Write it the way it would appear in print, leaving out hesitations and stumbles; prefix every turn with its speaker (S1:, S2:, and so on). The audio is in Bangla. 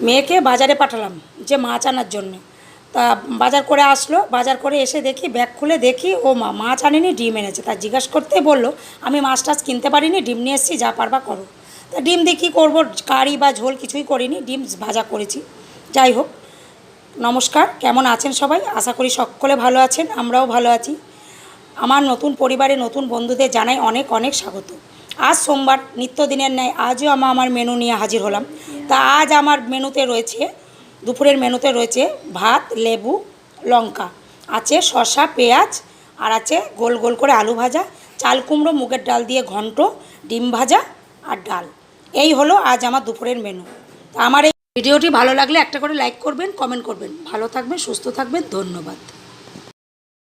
S1: মেয়েকে বাজারে পাঠালাম যে মাছ আনার জন্য। তা বাজার করে আসলো, বাজার করে এসে দেখি, ব্যাগ খুলে দেখি ও মাছ আনেনি, ডিম এনেছে। তা জিজ্ঞাসা করতে বললো, আমি মাছ টাছ কিনতে পারিনি, ডিম নিয়ে এসেছি, যা পারবা করো। তা ডিম দিয়ে কী করবো, কারি বা ঝোল কিছুই করিনি, ডিম ভাজা করেছি। যাই হোক, নমস্কার, কেমন আছেন সবাই? আশা করি সকলে ভালো আছেন, আমরাও ভালো আছি। আমার নতুন পরিবারে নতুন বন্ধুদের জানাই অনেক অনেক স্বাগত। আজ সোমবার, নিত্যদিনের ন্যায় আজও আমার মেনু নিয়ে হাজির হলাম। তা আজ আমার মেনুতে রয়েছে, দুপুরের মেনুতে রয়েছে ভাত, লেবু, লঙ্কা, আছে শসা, পেঁয়াজ, আর আছে গোল গোল করে আলু ভাজা, চাল কুমড়ো মুগের ডাল দিয়ে ঘন্ট, ডিম ভাজা আর ডাল। এই হলো আজ আমার দুপুরের মেনু। তা আমার এই ভিডিওটি ভালো লাগলে একটা করে লাইক করবেন, কমেন্ট করবেন। ভালো থাকবেন, সুস্থ থাকবেন, ধন্যবাদ।